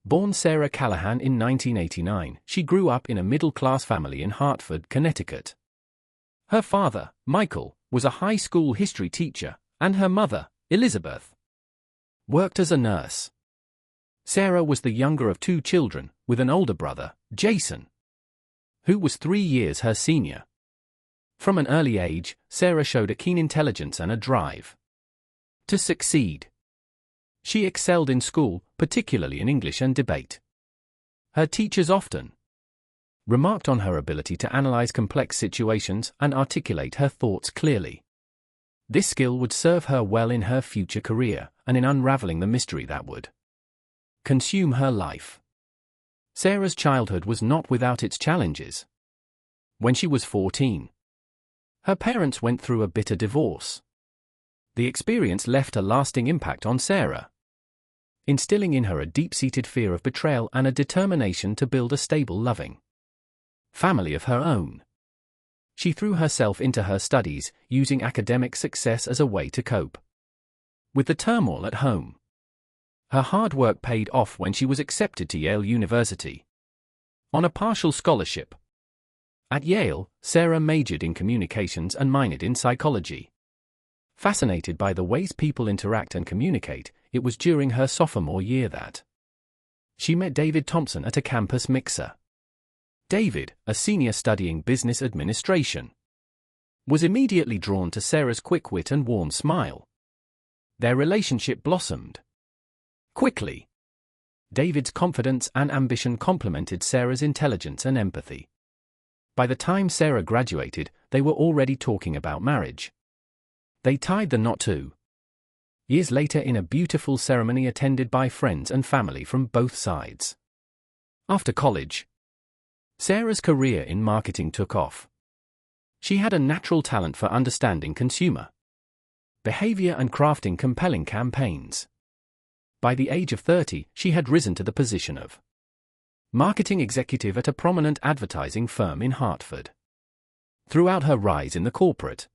Born Sarah Callahan in 1989, she grew up in a middle-class family in Hartford, Connecticut. Her father, Michael, was a high school history teacher, and her mother, Elizabeth, worked as a nurse. Sarah was the younger of two children, with an older brother, Jason, who was 3 years her senior. From an early age, Sarah showed a keen intelligence and a drive to succeed. She excelled in school, particularly in English and debate. Her teachers often remarked on her ability to analyze complex situations and articulate her thoughts clearly. This skill would serve her well in her future career and in unraveling the mystery that would consume her life. Sarah's childhood was not without its challenges. When she was 14, her parents went through a bitter divorce. The experience left a lasting impact on Sarah, instilling in her a deep-seated fear of betrayal and a determination to build a stable, loving family of her own. She threw herself into her studies, using academic success as a way to cope with the turmoil at home. Her hard work paid off when she was accepted to Yale University on a partial scholarship. At Yale, Sarah majored in communications and minored in psychology. Fascinated by the ways people interact and communicate, it was during her sophomore year that she met David Thompson at a campus mixer. David, a senior studying business administration, was immediately drawn to Sarah's quick wit and warm smile. Their relationship blossomed quickly. David's confidence and ambition complemented Sarah's intelligence and empathy. By the time Sarah graduated, they were already talking about marriage. They tied the knot 2 years later in a beautiful ceremony attended by friends and family from both sides. After college, Sarah's career in marketing took off. She had a natural talent for understanding consumer behavior and crafting compelling campaigns. By the age of 30, she had risen to the position of marketing executive at a prominent advertising firm in Hartford. Throughout her rise in the corporate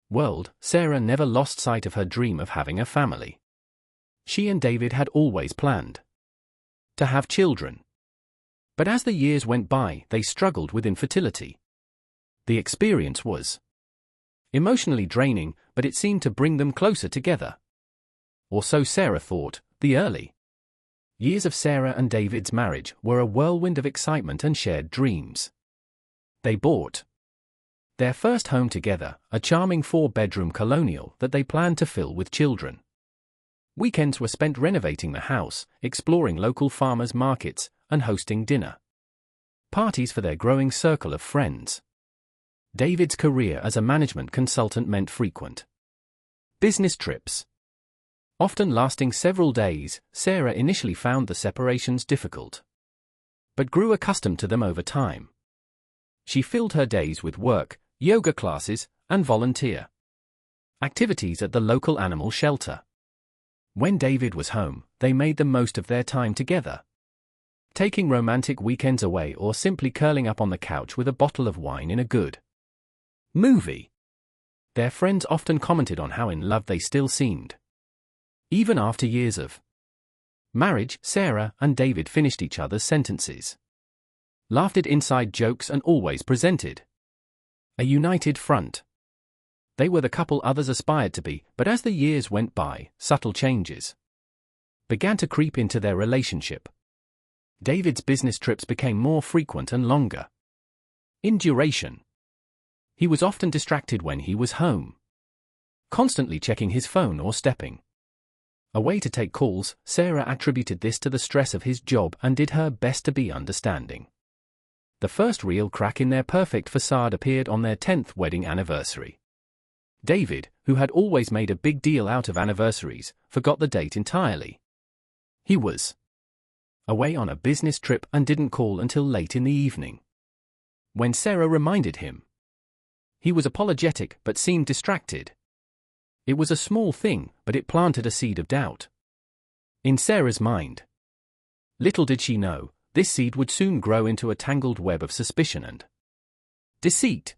world, Sarah never lost sight of her dream of having a family. She and David had always planned to have children. But as the years went by, they struggled with infertility. The experience was emotionally draining, but it seemed to bring them closer together. Or so Sarah thought. The early years of Sarah and David's marriage were a whirlwind of excitement and shared dreams. They bought their first home together, a charming 4-bedroom colonial that they planned to fill with children. Weekends were spent renovating the house, exploring local farmers' markets, and hosting dinner parties for their growing circle of friends. David's career as a management consultant meant frequent business trips, often lasting several days. Sarah initially found the separations difficult, but grew accustomed to them over time. She filled her days with work, yoga classes, and volunteer activities at the local animal shelter. When David was home, they made the most of their time together, taking romantic weekends away or simply curling up on the couch with a bottle of wine in a good movie. Their friends often commented on how in love they still seemed. Even after years of marriage, Sarah and David finished each other's sentences, laughed at inside jokes, and always presented a united front. They were the couple others aspired to be, but as the years went by, subtle changes began to creep into their relationship. David's business trips became more frequent and longer in duration. He was often distracted when he was home, constantly checking his phone or stepping away to take calls. Sarah attributed this to the stress of his job and did her best to be understanding. The first real crack in their perfect facade appeared on their 10th wedding anniversary. David, who had always made a big deal out of anniversaries, forgot the date entirely. He was away on a business trip and didn't call until late in the evening. When Sarah reminded him, he was apologetic but seemed distracted. It was a small thing, but it planted a seed of doubt in Sarah's mind. Little did she know, this seed would soon grow into a tangled web of suspicion and deceit.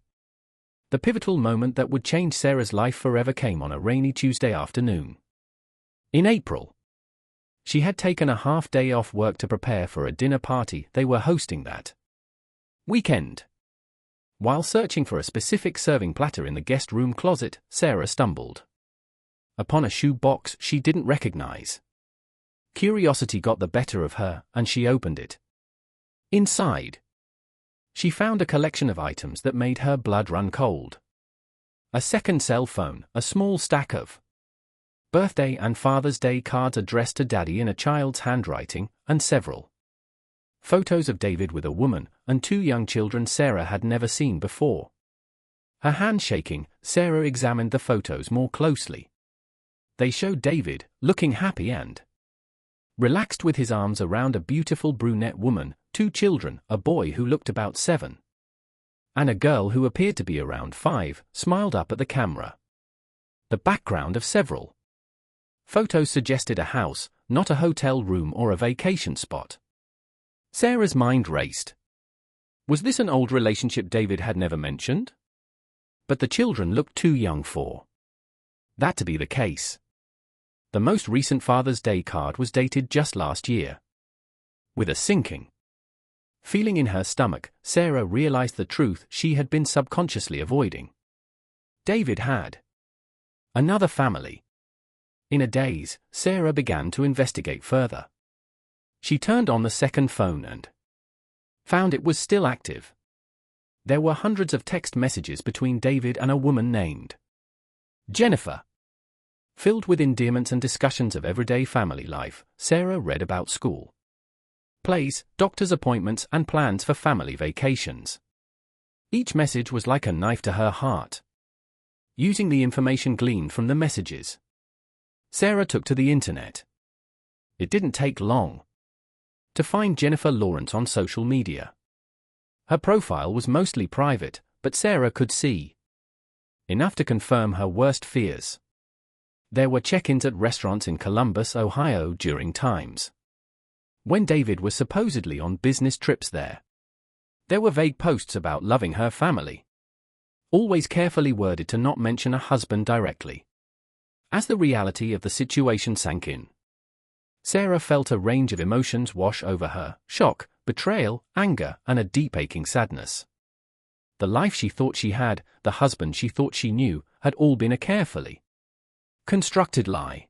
The pivotal moment that would change Sarah's life forever came on a rainy Tuesday afternoon in April. She had taken a half-day off work to prepare for a dinner party they were hosting that weekend. While searching for a specific serving platter in the guest room closet, Sarah stumbled upon a shoe box she didn't recognize. Curiosity got the better of her, and she opened it. Inside, she found a collection of items that made her blood run cold. A second cell phone, a small stack of birthday and Father's Day cards addressed to Daddy in a child's handwriting, and several photos of David with a woman and two young children Sarah had never seen before. Her hand shaking, Sarah examined the photos more closely. They showed David, looking happy and relaxed with his arms around a beautiful brunette woman, two children, a boy who looked about 7, and a girl who appeared to be around 5, smiled up at the camera. The background of several photos suggested a house, not a hotel room or a vacation spot. Sarah's mind raced. Was this an old relationship David had never mentioned? But the children looked too young for that to be the case. The most recent Father's Day card was dated just last year. With a sinking feeling in her stomach, Sarah realized the truth she had been subconsciously avoiding. David had another family. In a daze, Sarah began to investigate further. She turned on the second phone and found it was still active. There were hundreds of text messages between David and a woman named Jennifer. Filled with endearments and discussions of everyday family life, Sarah read about school, plays, doctor's appointments, and plans for family vacations. Each message was like a knife to her heart. Using the information gleaned from the messages, Sarah took to the internet. It didn't take long to find Jennifer Lawrence on social media. Her profile was mostly private, but Sarah could see enough to confirm her worst fears. There were check-ins at restaurants in Columbus, Ohio during times when David was supposedly on business trips there. There were vague posts about loving her family, always carefully worded to not mention a husband directly. As the reality of the situation sank in, Sarah felt a range of emotions wash over her: shock, betrayal, anger, and a deep aching sadness. The life she thought she had, the husband she thought she knew, had all been a carefully constructed lie.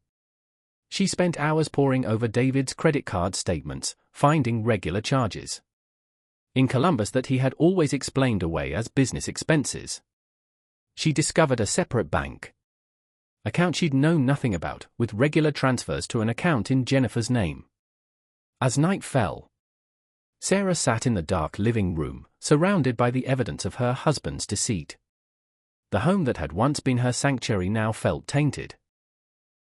She spent hours poring over David's credit card statements, finding regular charges in Columbus that he had always explained away as business expenses. She discovered a separate bank account she'd known nothing about, with regular transfers to an account in Jennifer's name. As night fell, Sarah sat in the dark living room, surrounded by the evidence of her husband's deceit. The home that had once been her sanctuary now felt tainted.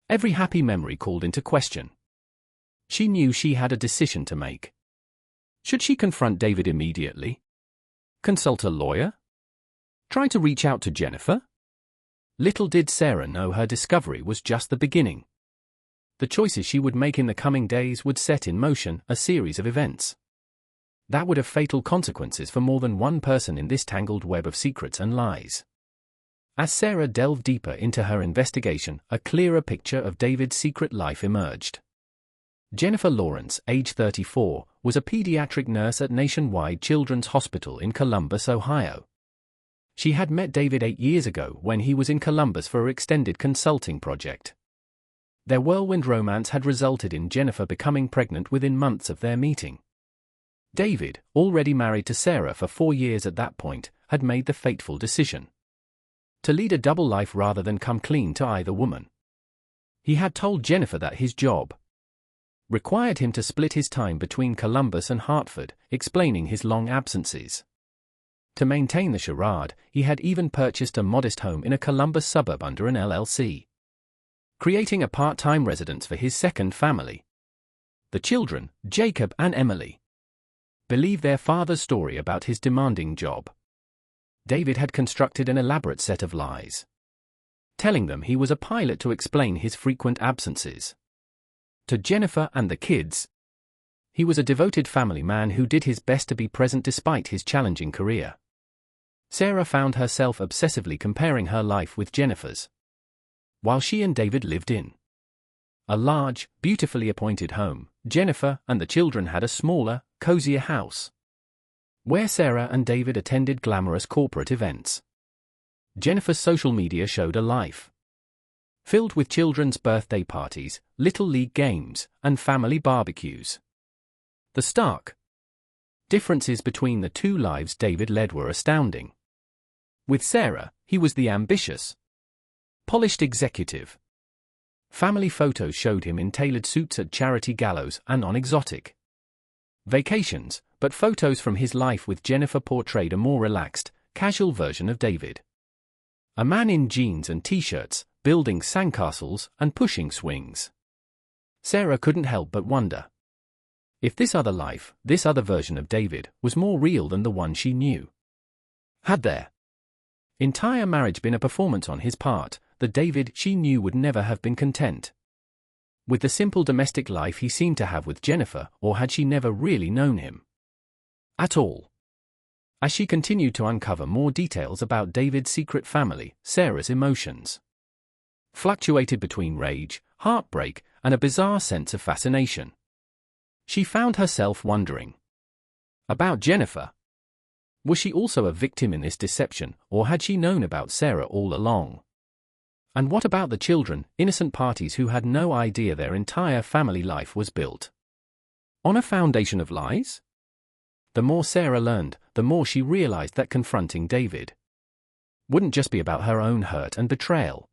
Every happy memory called into question. She knew she had a decision to make. Should she confront David immediately? Consult a lawyer? Try to reach out to Jennifer? Little did Sarah know her discovery was just the beginning. The choices she would make in the coming days would set in motion a series of events that would have fatal consequences for more than one person in this tangled web of secrets and lies. As Sarah delved deeper into her investigation, a clearer picture of David's secret life emerged. Jennifer Lawrence, age 34, was a pediatric nurse at Nationwide Children's Hospital in Columbus, Ohio. She had met David 8 years ago when he was in Columbus for an extended consulting project. Their whirlwind romance had resulted in Jennifer becoming pregnant within months of their meeting. David, already married to Sarah for 4 years at that point, had made the fateful decision to lead a double life rather than come clean to either woman. He had told Jennifer that his job required him to split his time between Columbus and Hartford, explaining his long absences. To maintain the charade, he had even purchased a modest home in a Columbus suburb under an LLC, creating a part-time residence for his second family. The children, Jacob and Emily, believed their father's story about his demanding job. David had constructed an elaborate set of lies, telling them he was a pilot to explain his frequent absences. To Jennifer and the kids, he was a devoted family man who did his best to be present despite his challenging career. Sarah found herself obsessively comparing her life with Jennifer's, while she and David lived in A large, beautifully appointed home, Jennifer and the children had a smaller, cozier house, where Sarah and David attended glamorous corporate events. Jennifer's social media showed a life filled with children's birthday parties, little league games, and family barbecues. The stark differences between the two lives David led were astounding. With Sarah, he was the ambitious, polished executive. Family photos showed him in tailored suits at charity galas and on exotic vacations, but photos from his life with Jennifer portrayed a more relaxed, casual version of David. A man in jeans and t-shirts, building sandcastles and pushing swings. Sarah couldn't help but wonder if this other life, this other version of David, was more real than the one she knew. Had their entire marriage been a performance on his part, the David she knew would never have been content with the simple domestic life he seemed to have with Jennifer, or had she never really known him at all? As she continued to uncover more details about David's secret family, Sarah's emotions fluctuated between rage, heartbreak, and a bizarre sense of fascination. She found herself wondering about Jennifer. Was she also a victim in this deception, or had she known about Sarah all along? And what about the children, innocent parties who had no idea their entire family life was built on a foundation of lies? The more Sarah learned, the more she realized that confronting David wouldn't just be about her own hurt and betrayal.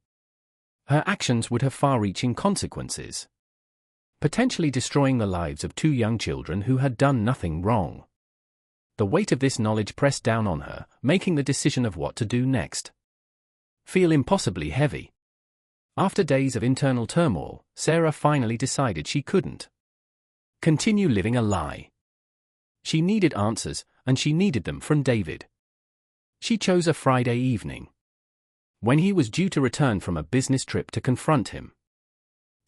Her actions would have far-reaching consequences, potentially destroying the lives of two young children who had done nothing wrong. The weight of this knowledge pressed down on her, making the decision of what to do next feel impossibly heavy. After days of internal turmoil, Sarah finally decided she couldn't continue living a lie. She needed answers, and she needed them from David. She chose a Friday evening, when he was due to return from a business trip, to confront him.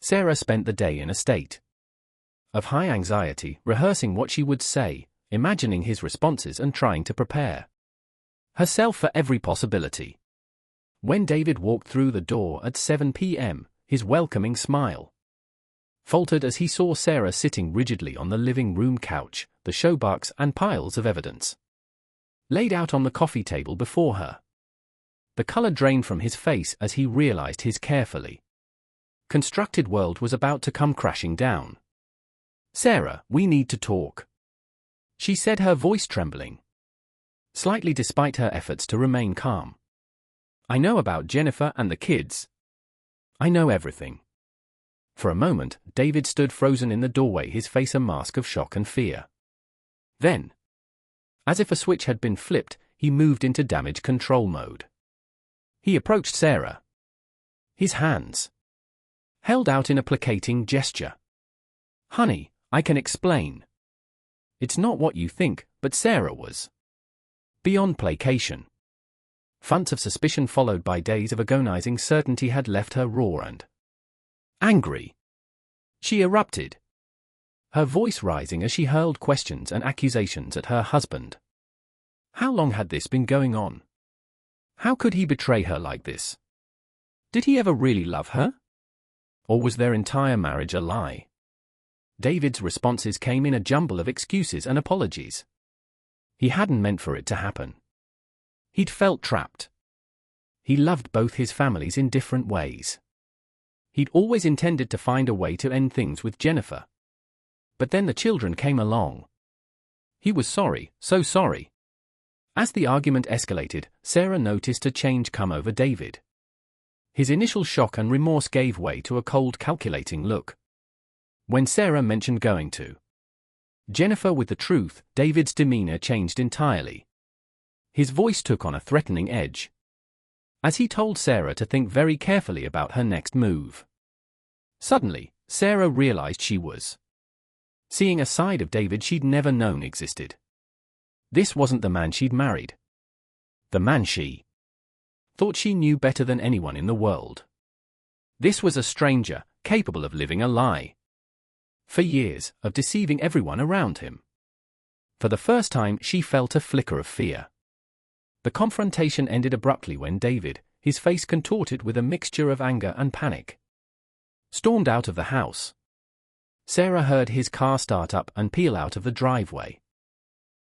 Sarah spent the day in a state of high anxiety, rehearsing what she would say, imagining his responses and trying to prepare herself for every possibility. When David walked through the door at 7 p.m., his welcoming smile faltered as he saw Sarah sitting rigidly on the living room couch, the showbox and piles of evidence laid out on the coffee table before her. The color drained from his face as he realized his carefully constructed world was about to come crashing down. "Sarah, we need to talk," she said, her voice trembling slightly despite her efforts to remain calm. "I know about Jennifer and the kids. I know everything." For a moment, David stood frozen in the doorway, his face a mask of shock and fear. Then, as if a switch had been flipped, he moved into damage control mode. He approached Sarah, his hands held out in a placating gesture. "Honey, I can explain. It's not what you think," but Sarah was beyond placation. Fronts of suspicion followed by days of agonizing certainty had left her raw and angry. She erupted, her voice rising as she hurled questions and accusations at her husband. How long had this been going on? How could he betray her like this? Did he ever really love her? Or was their entire marriage a lie? David's responses came in a jumble of excuses and apologies. He hadn't meant for it to happen. He'd felt trapped. He loved both his families in different ways. He'd always intended to find a way to end things with Jennifer. But then the children came along. He was sorry, so sorry. As the argument escalated, Sarah noticed a change come over David. His initial shock and remorse gave way to a cold, calculating look. When Sarah mentioned going to Jennifer with the truth, David's demeanor changed entirely. His voice took on a threatening edge, as he told Sarah to think very carefully about her next move. Suddenly, Sarah realized she was seeing a side of David she'd never known existed. This wasn't the man she'd married. The man she thought she knew better than anyone in the world. This was a stranger, capable of living a lie. For years, of deceiving everyone around him. For the first time, she felt a flicker of fear. The confrontation ended abruptly when David, his face contorted with a mixture of anger and panic, stormed out of the house. Sarah heard his car start up and peel out of the driveway.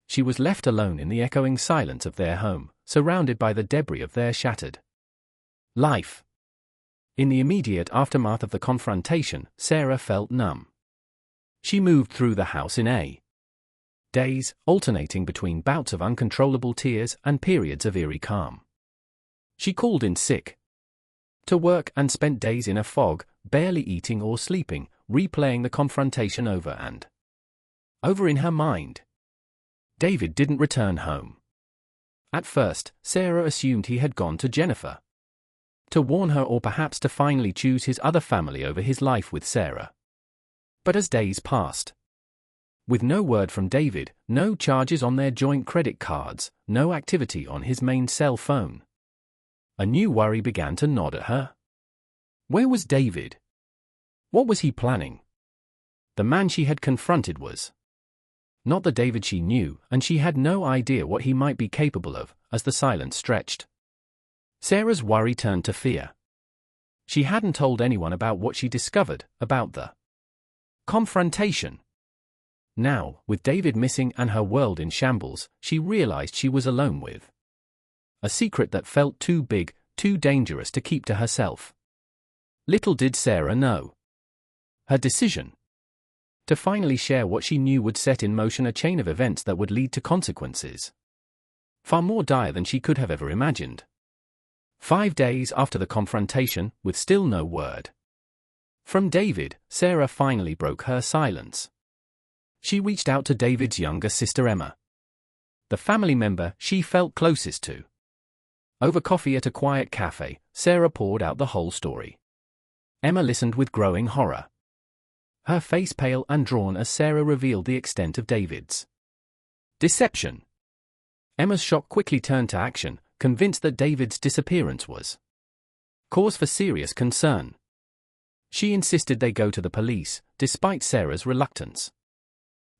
She was left alone in the echoing silence of their home, surrounded by the debris of their shattered life. In the immediate aftermath of the confrontation, Sarah felt numb. She moved through the house in a daze, alternating between bouts of uncontrollable tears and periods of eerie calm. She called in sick to work and spent days in a fog, barely eating or sleeping, replaying the confrontation over and over in her mind. David didn't return home. At first, Sarah assumed he had gone to Jennifer to warn her, or perhaps to finally choose his other family over his life with Sarah. But as days passed, with no word from David, no charges on their joint credit cards, no activity on his main cell phone, a new worry began to nod at her. Where was David? What was he planning? The man she had confronted was not the David she knew, and she had no idea what he might be capable of. As the silence stretched, Sarah's worry turned to fear. She hadn't told anyone about what she discovered, about the confrontation. Now, with David missing and her world in shambles, she realized she was alone with a secret that felt too big, too dangerous to keep to herself. Little did Sarah know. Her decision to finally share what she knew would set in motion a chain of events that would lead to consequences far more dire than she could have ever imagined. 5 days after the confrontation, with still no word from David, Sarah finally broke her silence. She reached out to David's younger sister Emma, the family member she felt closest to. Over coffee at a quiet cafe, Sarah poured out the whole story. Emma listened with growing horror, her face pale and drawn as Sarah revealed the extent of David's deception. Emma's shock quickly turned to action, convinced that David's disappearance was cause for serious concern. She insisted they go to the police, despite Sarah's reluctance,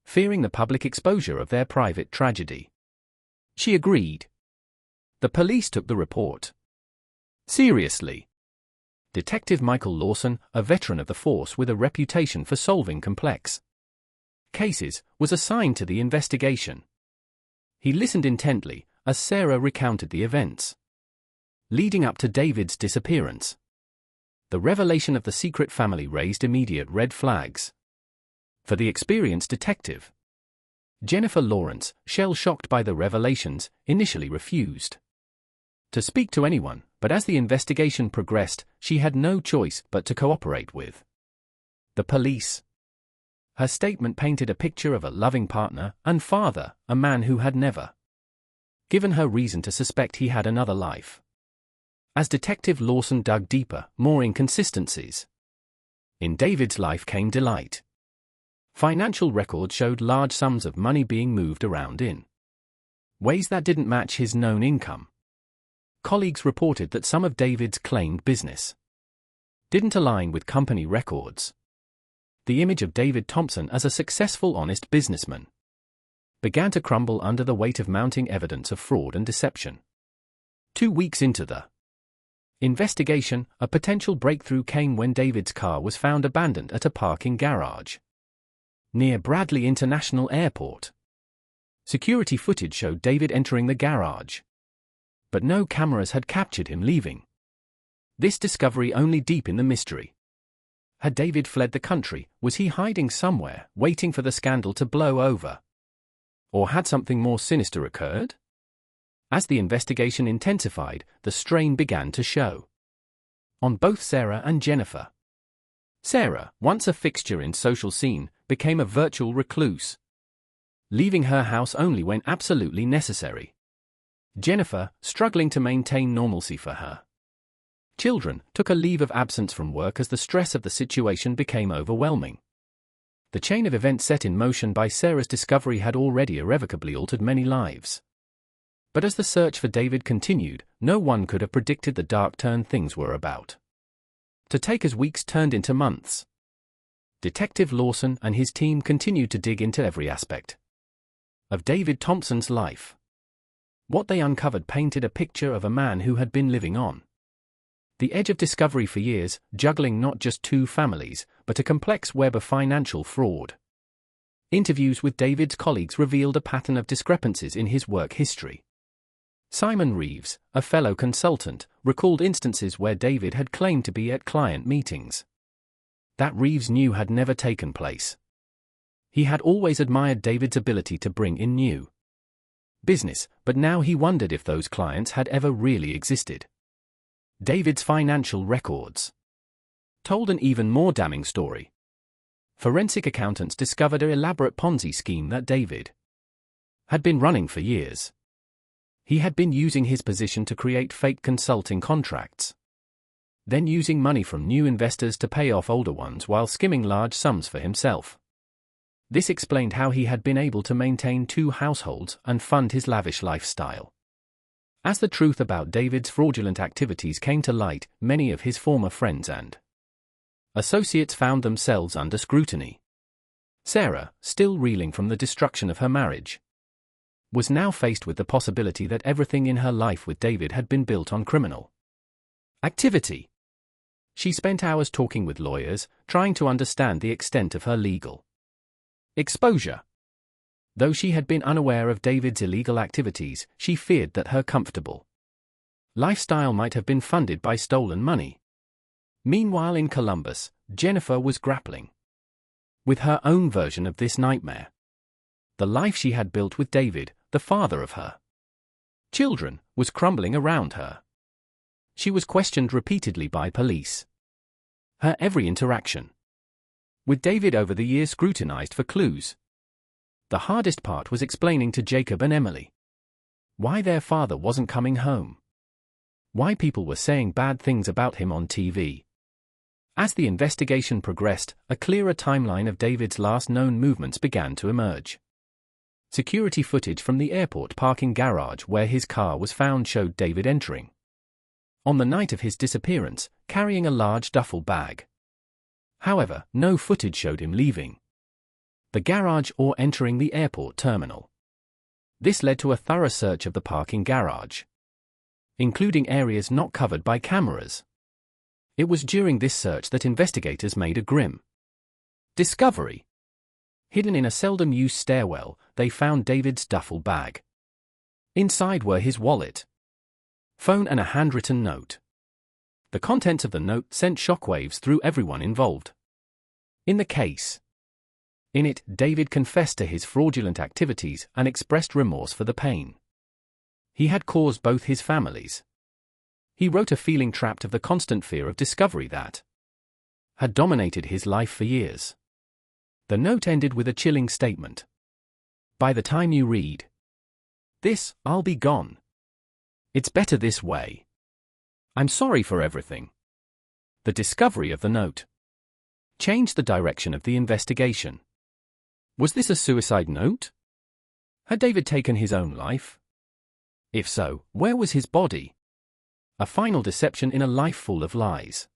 fearing the public exposure of their private tragedy. She agreed. The police took the report seriously. Detective Michael Lawson, a veteran of the force with a reputation for solving complex cases, was assigned to the investigation. He listened intently as Sarah recounted the events leading up to David's disappearance. The revelation of the secret family raised immediate red flags for the experienced detective. Jennifer Lawrence, shell-shocked by the revelations, initially refused to speak to anyone, but as the investigation progressed, she had no choice but to cooperate with the police. Her statement painted a picture of a loving partner and father, a man who had never given her reason to suspect he had another life. As Detective Lawson dug deeper, more inconsistencies in David's life came delight. Financial records showed large sums of money being moved around in ways that didn't match his known income. Colleagues reported that some of David's claimed business didn't align with company records. The image of David Thompson as a successful, honest businessman began to crumble under the weight of mounting evidence of fraud and deception. 2 weeks into the investigation, a potential breakthrough came when David's car was found abandoned at a parking garage near Bradley International Airport. Security footage showed David entering the garage, but no cameras had captured him leaving. This discovery only deepened the mystery. Had David fled the country? Was he hiding somewhere, waiting for the scandal to blow over? Or had something more sinister occurred? As the investigation intensified, the strain began to show on both Sarah and Jennifer. Sarah, once a fixture in social scene, became a virtual recluse, leaving her house only when absolutely necessary. Jennifer, struggling to maintain normalcy for her children, took a leave of absence from work as the stress of the situation became overwhelming. The chain of events set in motion by Sarah's discovery had already irrevocably altered many lives. But as the search for David continued, no one could have predicted the dark turn things were about to take as weeks turned into months. Detective Lawson and his team continued to dig into every aspect of David Thompson's life. What they uncovered painted a picture of a man who had been living on the edge of discovery for years, juggling not just two families, but a complex web of financial fraud. Interviews with David's colleagues revealed a pattern of discrepancies in his work history. Simon Reeves, a fellow consultant, recalled instances where David had claimed to be at client meetings that Reeves knew had never taken place. He had always admired David's ability to bring in new business, but now he wondered if those clients had ever really existed. David's financial records told an even more damning story. Forensic accountants discovered an elaborate Ponzi scheme that David had been running for years. He had been using his position to create fake consulting contracts, then using money from new investors to pay off older ones while skimming large sums for himself. This explained how he had been able to maintain two households and fund his lavish lifestyle. As the truth about David's fraudulent activities came to light, many of his former friends and associates found themselves under scrutiny. Sarah, still reeling from the destruction of her marriage, was now faced with the possibility that everything in her life with David had been built on criminal activity. She spent hours talking with lawyers, trying to understand the extent of her legal exposure. Though she had been unaware of David's illegal activities, she feared that her comfortable lifestyle might have been funded by stolen money. Meanwhile, in Columbus, Jennifer was grappling with her own version of this nightmare. The life she had built with David, the father of her children, was crumbling around her. She was questioned repeatedly by police. Her every interaction with David over the years scrutinized for clues. The hardest part was explaining to Jacob and Emily why their father wasn't coming home, why people were saying bad things about him on TV. As the investigation progressed, a clearer timeline of David's last known movements began to emerge. Security footage from the airport parking garage where his car was found showed David entering on the night of his disappearance, carrying a large duffel bag. However, no footage showed him leaving the garage or entering the airport terminal. This led to a thorough search of the parking garage, including areas not covered by cameras. It was during this search that investigators made a grim discovery. Hidden in a seldom-used stairwell, they found David's duffel bag. Inside were his wallet, phone and a handwritten note. The contents of the note sent shockwaves through everyone involved in the case. In it, David confessed to his fraudulent activities and expressed remorse for the pain he had caused both his families. He wrote of feeling trapped of the constant fear of discovery that had dominated his life for years. The note ended with a chilling statement. By the time you read this, I'll be gone. It's better this way. I'm sorry for everything. The discovery of the note changed the direction of the investigation. Was this a suicide note? Had David taken his own life? If so, where was his body? A final deception in a life full of lies,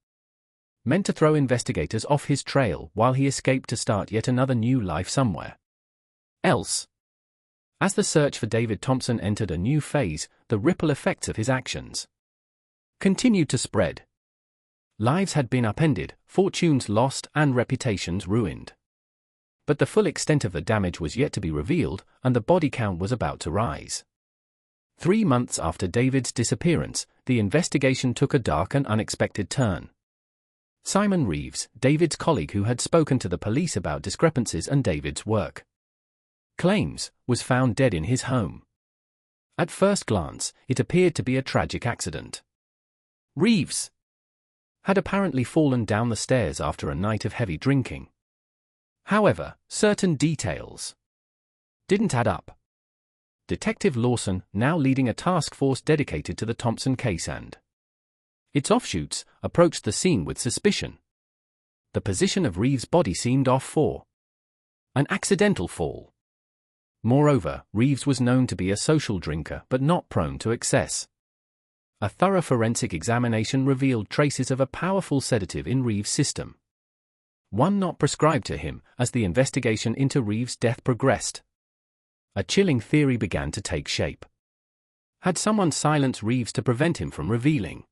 meant to throw investigators off his trail while he escaped to start yet another new life somewhere else. As the search for David Thompson entered a new phase, the ripple effects of his actions continued to spread. Lives had been upended, fortunes lost, and reputations ruined. But the full extent of the damage was yet to be revealed, and the body count was about to rise. 3 months after David's disappearance, the investigation took a dark and unexpected turn. Simon Reeves, David's colleague who had spoken to the police about discrepancies and David's work claims, was found dead in his home. At first glance, it appeared to be a tragic accident. Reeves had apparently fallen down the stairs after a night of heavy drinking. However, certain details didn't add up. Detective Lawson, now leading a task force dedicated to the Thompson case and its offshoots, approached the scene with suspicion. The position of Reeves' body seemed off for an accidental fall. Moreover, Reeves was known to be a social drinker but not prone to excess. A thorough forensic examination revealed traces of a powerful sedative in Reeves' system, one not prescribed to him. As the investigation into Reeves' death progressed, a chilling theory began to take shape. Had someone silenced Reeves to prevent him from revealing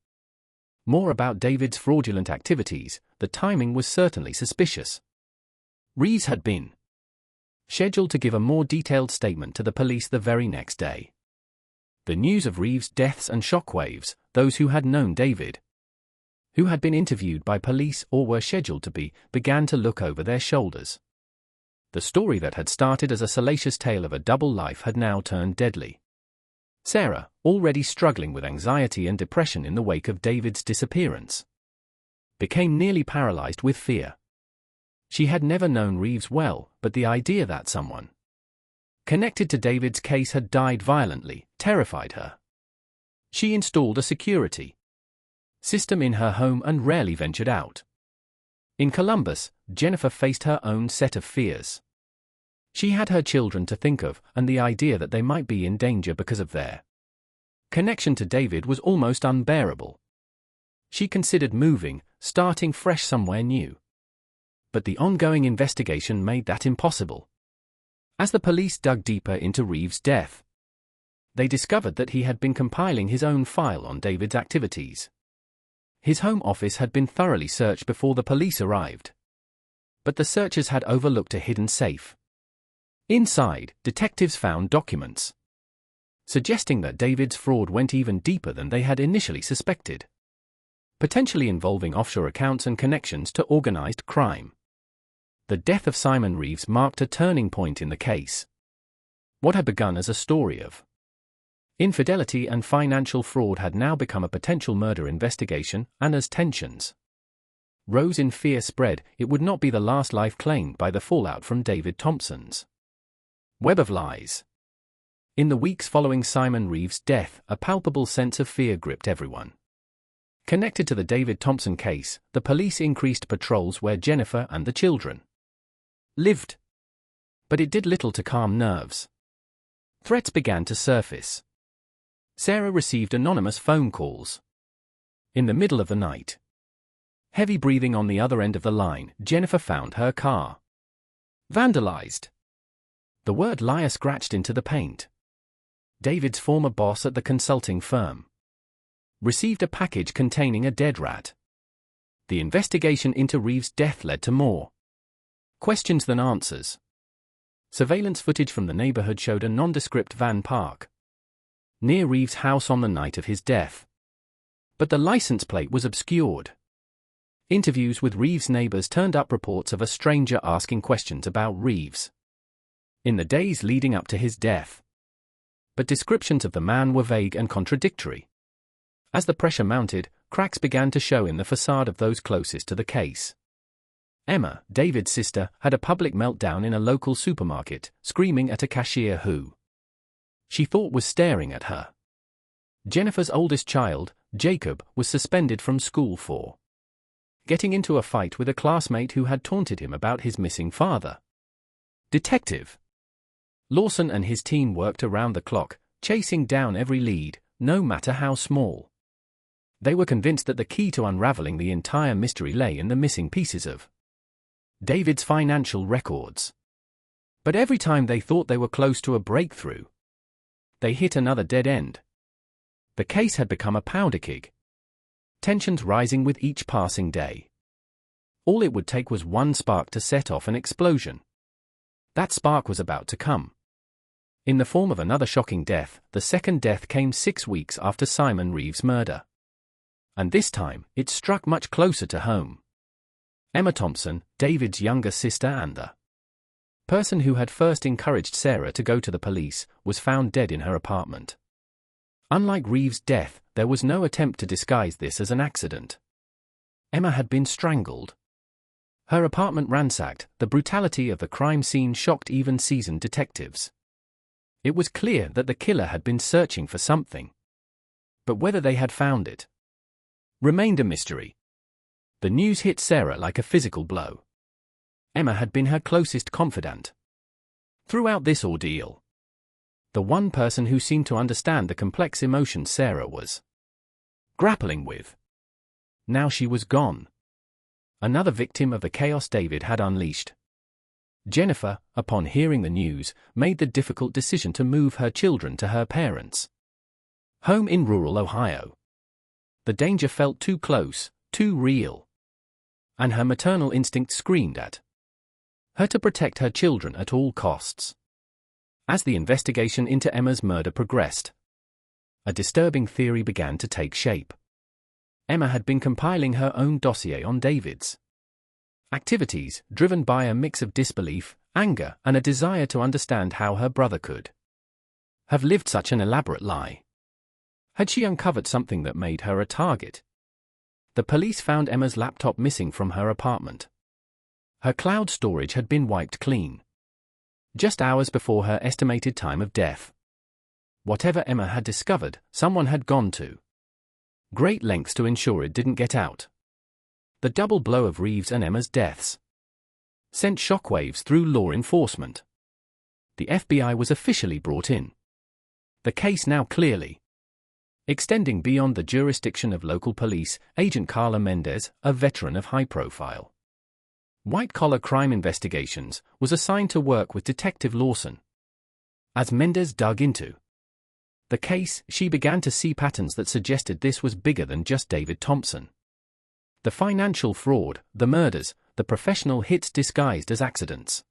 more about David's fraudulent activities, the timing was certainly suspicious. Reeves had been scheduled to give a more detailed statement to the police the very next day. The news of Reeves' deaths and shockwaves, those who had known David, who had been interviewed by police or were scheduled to be, began to look over their shoulders. The story that had started as a salacious tale of a double life had now turned deadly. Sarah, already struggling with anxiety and depression in the wake of David's disappearance, became nearly paralyzed with fear. She had never known Reeves well, but the idea that someone connected to David's case had died violently terrified her. She installed a security system in her home and rarely ventured out. In Columbus, Jennifer faced her own set of fears. She had her children to think of, and the idea that they might be in danger because of their connection to David was almost unbearable. She considered moving, starting fresh somewhere new. But the ongoing investigation made that impossible. As the police dug deeper into Reeves' death, they discovered that he had been compiling his own file on David's activities. His home office had been thoroughly searched before the police arrived. But the searchers had overlooked a hidden safe. Inside, detectives found documents suggesting that David's fraud went even deeper than they had initially suspected, potentially involving offshore accounts and connections to organized crime. The death of Simon Reeves marked a turning point in the case. What had begun as a story of infidelity and financial fraud had now become a potential murder investigation, and as tensions rose in fear spread, it would not be the last life claimed by the fallout from David Thompson's web of lies. In the weeks following Simon Reeves' death, a palpable sense of fear gripped everyone. Connected to the David Thompson case, the police increased patrols where Jennifer and the children lived. But it did little to calm nerves. Threats began to surface. Sarah received anonymous phone calls in the middle of the night. Heavy breathing on the other end of the line, Jennifer found her car vandalized. The word liar scratched into the paint. David's former boss at the consulting firm received a package containing a dead rat. The investigation into Reeves' death led to more questions than answers. Surveillance footage from the neighborhood showed a nondescript van park near Reeves' house on the night of his death. But the license plate was obscured. Interviews with Reeves' neighbors turned up reports of a stranger asking questions about Reeves in the days leading up to his death. But descriptions of the man were vague and contradictory. As the pressure mounted, cracks began to show in the facade of those closest to the case. Emma, David's sister, had a public meltdown in a local supermarket, screaming at a cashier who she thought was staring at her. Jennifer's oldest child, Jacob, was suspended from school for getting into a fight with a classmate who had taunted him about his missing father. Detective Lawson and his team worked around the clock, chasing down every lead, no matter how small. They were convinced that the key to unraveling the entire mystery lay in the missing pieces of David's financial records. But every time they thought they were close to a breakthrough, they hit another dead end. The case had become a powder keg, tensions rising with each passing day. All it would take was one spark to set off an explosion. That spark was about to come. In the form of another shocking death, the second death came 6 weeks after Simon Reeves' murder. And this time, it struck much closer to home. Emma Thompson, David's younger sister and the person who had first encouraged Sarah to go to the police, was found dead in her apartment. Unlike Reeves' death, there was no attempt to disguise this as an accident. Emma had been strangled. Her apartment ransacked, the brutality of the crime scene shocked even seasoned detectives. It was clear that the killer had been searching for something. But whether they had found it remained a mystery. The news hit Sarah like a physical blow. Emma had been her closest confidant throughout this ordeal. The one person who seemed to understand the complex emotions Sarah was grappling with. Now she was gone. Another victim of the chaos David had unleashed. Jennifer, upon hearing the news, made the difficult decision to move her children to her parents' home in rural Ohio. The danger felt too close, too real. And her maternal instinct screamed at her to protect her children at all costs. As the investigation into Emma's murder progressed, a disturbing theory began to take shape. Emma had been compiling her own dossier on David's activities, driven by a mix of disbelief, anger, and a desire to understand how her brother could have lived such an elaborate lie. Had she uncovered something that made her a target? The police found Emma's laptop missing from her apartment. Her cloud storage had been wiped clean, just hours before her estimated time of death. Whatever Emma had discovered, someone had gone to great lengths to ensure it didn't get out. The double blow of Reeves and Emma's deaths sent shockwaves through law enforcement. The FBI was officially brought in. The case now clearly extending beyond the jurisdiction of local police. Agent Carla Mendez, a veteran of high-profile white-collar crime investigations, was assigned to work with Detective Lawson. As Mendez dug into the case, she began to see patterns that suggested this was bigger than just David Thompson. The financial fraud, the murders, the professional hits disguised as accidents.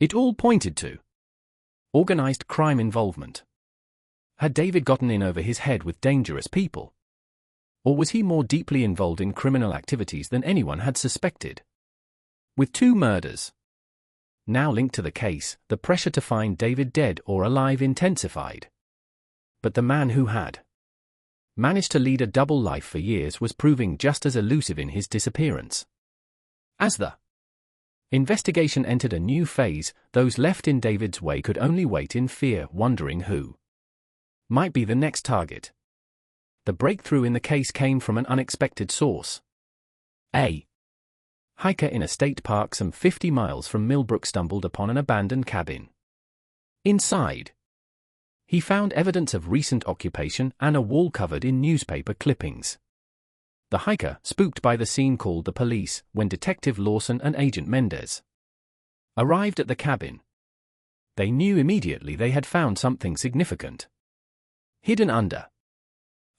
It all pointed to organized crime involvement. Had David gotten in over his head with dangerous people? Or was he more deeply involved in criminal activities than anyone had suspected? With 2 murders now linked to the case, the pressure to find David dead or alive intensified. But the man who had managed to lead a double life for years was proving just as elusive in his disappearance. As the investigation entered a new phase, those left in David's way could only wait in fear, wondering who might be the next target. The breakthrough in the case came from an unexpected source. A hiker in a state park some 50 miles from Millbrook stumbled upon an abandoned cabin. Inside, he found evidence of recent occupation and a wall covered in newspaper clippings. The hiker, spooked by the scene, called the police. When Detective Lawson and Agent Mendez arrived at the cabin, they knew immediately they had found something significant. Hidden under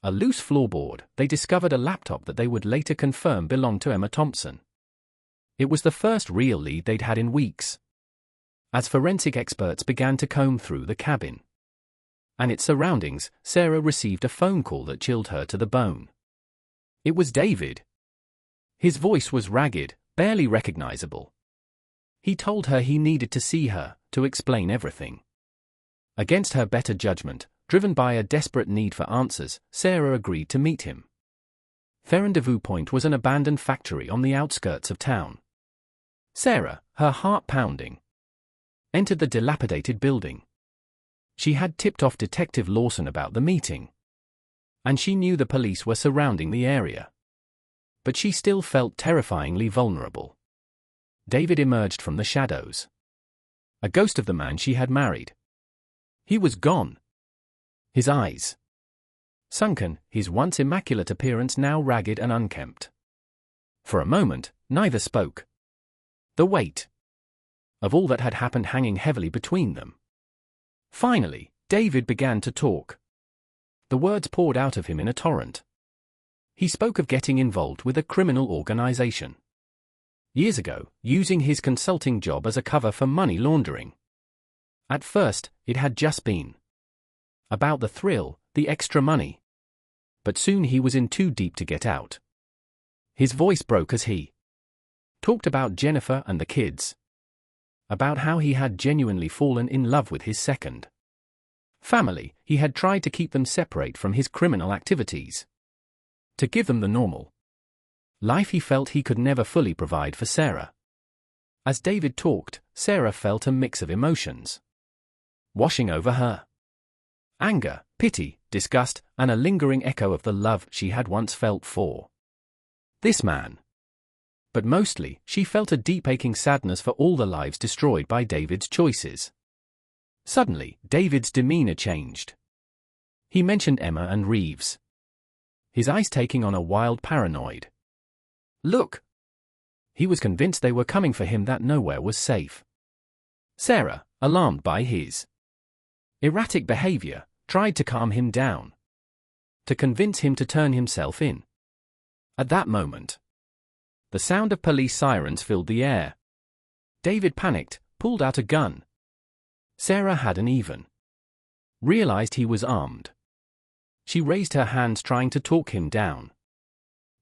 a loose floorboard, they discovered a laptop that they would later confirm belonged to Emma Thompson. It was the first real lead they'd had in weeks. As forensic experts began to comb through the cabin and its surroundings, Sarah received a phone call that chilled her to the bone. It was David. His voice was ragged, barely recognizable. He told her he needed to see her, to explain everything. Against her better judgment, driven by a desperate need for answers, Sarah agreed to meet him. Their rendezvous point was an abandoned factory on the outskirts of town. Sarah, her heart pounding, entered the dilapidated building. She had tipped off Detective Lawson about the meeting, and she knew the police were surrounding the area. But she still felt terrifyingly vulnerable. David emerged from the shadows, a ghost of the man she had married. He was gone. His eyes sunken, his once immaculate appearance now ragged and unkempt. For a moment, neither spoke. The weight of all that had happened hanging heavily between them. Finally, David began to talk. The words poured out of him in a torrent. He spoke of getting involved with a criminal organization. Years ago, using his consulting job as a cover for money laundering. At first, it had just been about the thrill, the extra money. But soon he was in too deep to get out. His voice broke as he talked about Jennifer and the kids. About how he had genuinely fallen in love with his second family. He had tried to keep them separate from his criminal activities, to give them the normal life he felt he could never fully provide for Sarah. As David talked, Sarah felt a mix of emotions washing over her. Anger, pity, disgust, and a lingering echo of the love she had once felt for this man. But mostly, she felt a deep aching sadness for all the lives destroyed by David's choices. Suddenly, David's demeanor changed. He mentioned Emma and Reeves, his eyes taking on a wild paranoid look. He was convinced they were coming for him, that nowhere was safe. Sarah, alarmed by his erratic behavior, tried to calm him down. to convince him to turn himself in. At that moment, the sound of police sirens filled the air. David panicked, pulled out a gun. Sarah hadn't even realized he was armed. She raised her hands trying to talk him down.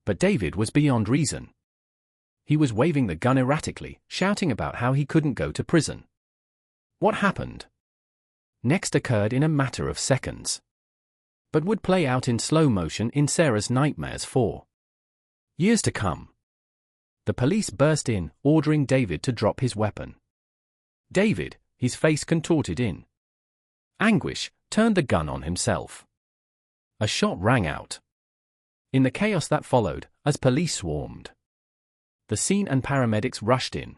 But David was beyond reason. He was waving the gun erratically, shouting about how he couldn't go to prison. What happened next occurred in a matter of seconds, but would play out in slow motion in Sarah's nightmares for years to come. The police burst in, ordering David to drop his weapon. David, his face contorted in anguish, turned the gun on himself. A shot rang out. In the chaos that followed, as police swarmed the scene and paramedics rushed in,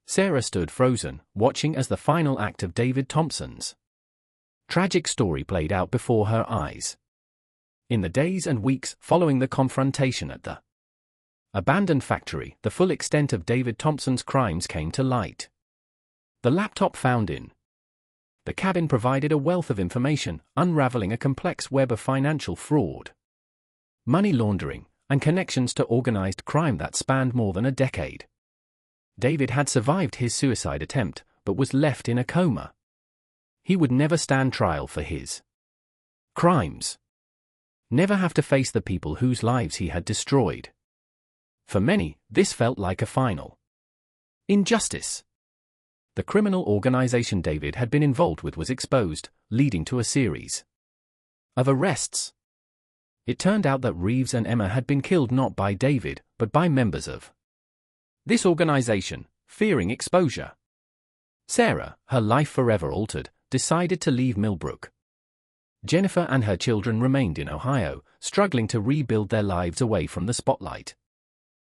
Sarah stood frozen, watching as the final act of David Thompson's tragic story played out before her eyes. In the days and weeks following the confrontation at the abandoned factory, the full extent of David Thompson's crimes came to light. The laptop found in the cabin provided a wealth of information, unraveling a complex web of financial fraud, money laundering, and connections to organized crime that spanned more than a decade. David had survived his suicide attempt, but was left in a coma. He would never stand trial for his crimes, never have to face the people whose lives he had destroyed. For many, this felt like a final injustice. The criminal organization David had been involved with was exposed, leading to a series of arrests. It turned out that Reeves and Emma had been killed not by David, but by members of this organization, fearing exposure. Sarah, her life forever altered, decided to leave Millbrook. Jennifer and her children remained in Ohio, struggling to rebuild their lives away from the spotlight.